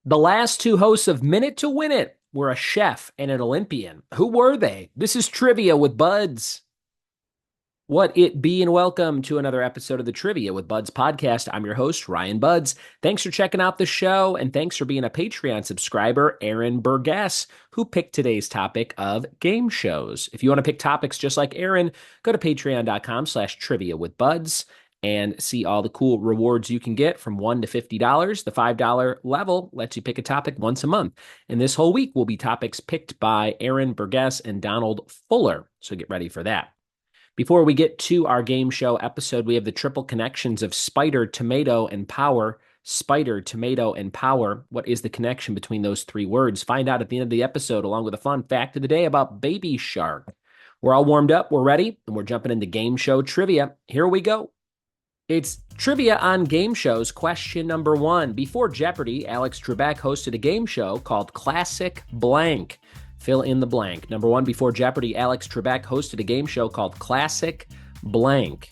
The last two hosts of Minute to Win It were a chef and an Olympian. Who were they? This is Trivia with Buds. What it be, and welcome to another episode of the Trivia with Buds podcast. I'm your host, Ryan Buds. Thanks for checking out the show, and thanks for being a Patreon subscriber, Erin Burgess, who picked today's topic of game shows. If you want to pick topics just like Erin, go to patreon.com/trivia with Buds and see all the cool rewards you can get from $1 to $50. The $5 level lets you pick a topic once a month. And this whole week will be topics picked by Erin Burgess and Donald Fuller. So get ready for that. Before we get to our game show episode, we have the triple connections of spider, tomato, and power. Spider, tomato, and power. What is the connection between those three words? Find out at the end of the episode, along with a fun fact of the day about baby shark. We're all warmed up, we're ready, and we're jumping into game show trivia. Here we go. It's trivia on game shows. Question number one. Before Jeopardy, Alex Trebek hosted a game show called Classic Blank. Fill in the blank. Number one, before Jeopardy, Alex Trebek hosted a game show called Classic Blank.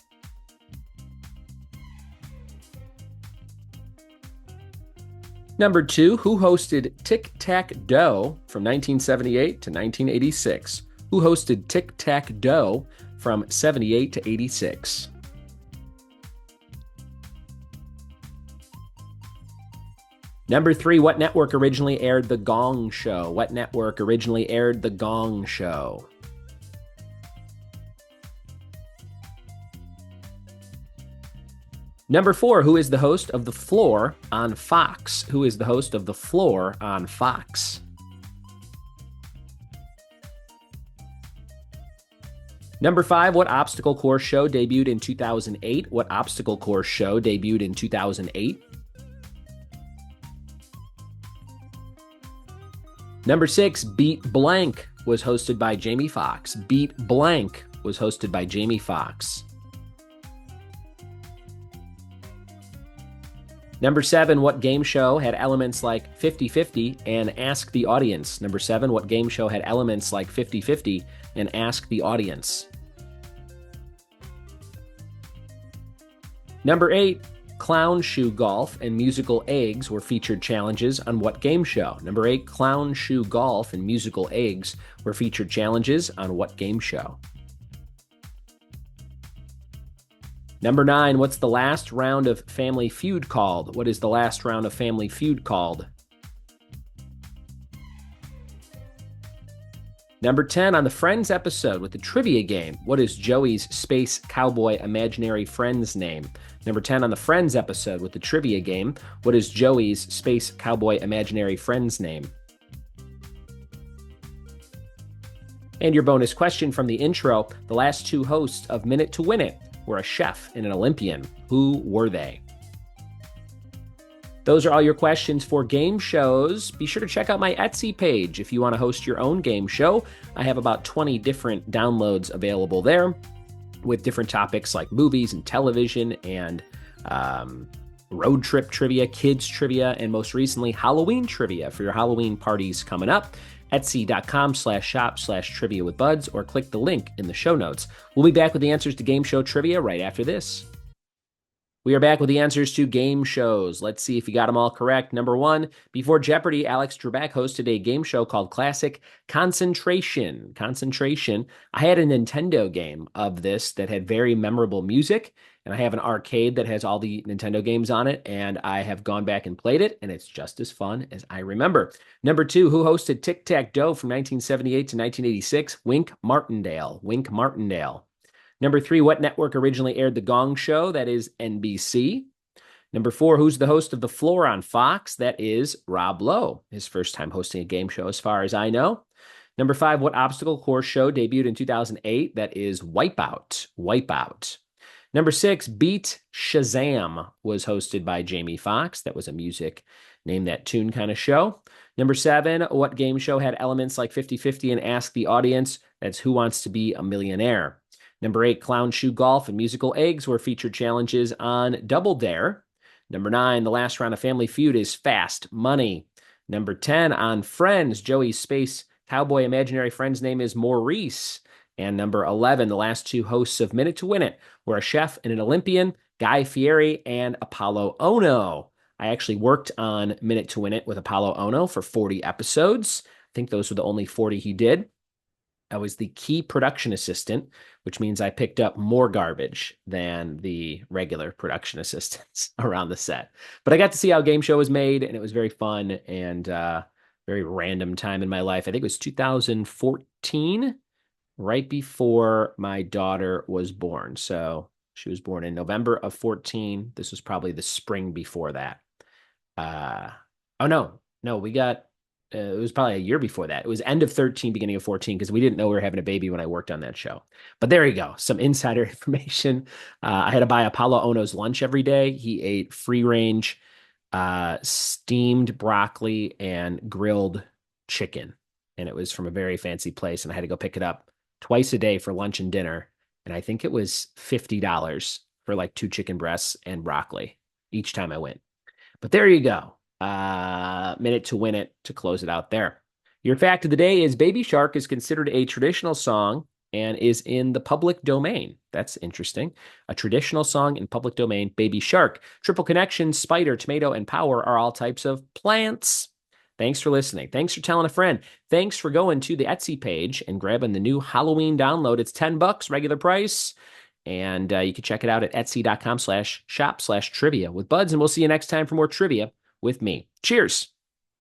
Number two, who hosted Tic Tac Doe from 1978 to 1986? Who hosted Tic Tac Doe from 78 to 86? Number three, what network originally aired The Gong Show? What network originally aired The Gong Show? Number four, who is the host of The Floor on Fox? Who is the host of The Floor on Fox? Number five, what obstacle course show debuted in 2008? What obstacle course show debuted in 2008? Number six, Beat Blank was hosted by Jamie Foxx. Beat Blank was hosted by Jamie Foxx. Number seven, what game show had elements like 50-50 and Ask the Audience? Number seven, what game show had elements like 50-50 and Ask the Audience? Number eight, Clown Shoe Golf and Musical Eggs were featured challenges on what game show? Number eight, Clown Shoe Golf and Musical Eggs were featured challenges on what game show? Number nine, what's the last round of Family Feud called? What is the last round of Family Feud called? Number 10, on the Friends episode with the trivia game, what is Joey's space cowboy imaginary friend's name? Number 10, on the Friends episode with the trivia game, what is Joey's space cowboy imaginary friend's name? And your bonus question from the intro, the last two hosts of Minute to Win It were a chef and an Olympian. Who were they? Those are all your questions for game shows. Be sure to check out my Etsy page if you want to host your own game show. I have about 20 different downloads available there with different topics like movies and television and road trip trivia, kids trivia, and most recently, Halloween trivia for your Halloween parties coming up. Etsy.com/shop/trivia with Buds, or click the link in the show notes. We'll be back with the answers to game show trivia right after this. We are back with the answers to game shows. Let's see if you got them all correct. Number one, before Jeopardy, Alex Trebek hosted a game show called Classic Concentration. Concentration. I had a Nintendo game of this that had very memorable music, and I have an arcade that has all the Nintendo games on it, and I have gone back and played it, and it's just as fun as I remember. Number two, who hosted Tic Tac Doe from 1978 to 1986? Wink Martindale. Wink Martindale. Number three, what network originally aired The Gong Show? That is NBC. Number four, who's the host of The Floor on Fox? That is Rob Lowe. His first time hosting a game show, as far as I know. Number five, what obstacle course show debuted in 2008? That is Wipeout. Wipeout. Number six, Beat Shazam was hosted by Jamie Foxx. That was a music, name that tune kind of show. Number seven, what game show had elements like 50-50 and Ask the Audience? That's Who Wants to Be a Millionaire. Number eight, Clown Shoe Golf and Musical Eggs were featured challenges on Double Dare. Number nine, the last round of Family Feud is Fast Money. Number 10, on Friends, Joey's space cowboy imaginary friend's name is Maurice. And number 11, the last two hosts of Minute to Win It were a chef and an Olympian, Guy Fieri and Apollo Ono. I actually worked on Minute to Win It with Apollo Ono for 40 episodes. I think those were the only 40 he did. I was the key production assistant, which means I picked up more garbage than the regular production assistants around the set. But I got to see how Game Show was made, and it was very fun and very random time in my life. I think it was 2014, right before my daughter was born. So she was born in November of 14. This was probably the spring before that. Oh, no, we got it was probably a year before that. It was end of 13, beginning of 14, because we didn't know we were having a baby when I worked on that show. But there you go. Some insider information. I had to buy Apollo Ono's lunch every day. He ate free range, steamed broccoli and grilled chicken. And it was from a very fancy place. And I had to go pick it up twice a day for lunch and dinner. And I think it was $50 for like 2 chicken breasts and broccoli each time I went. But there you go. Minute to Win It to close it out there. Your fact of the day is Baby Shark is considered a traditional song and is in the public domain. That's interesting. A traditional song in public domain. Baby Shark, Triple Connection, Spider, Tomato, and Power are all types of plants. Thanks for listening. Thanks for telling a friend. Thanks for going to the Etsy page and grabbing the new Halloween download. It's $10, regular price. And you can check it out at etsy.com/shop/trivia with Buds. And we'll see you next time for more trivia with me. Cheers.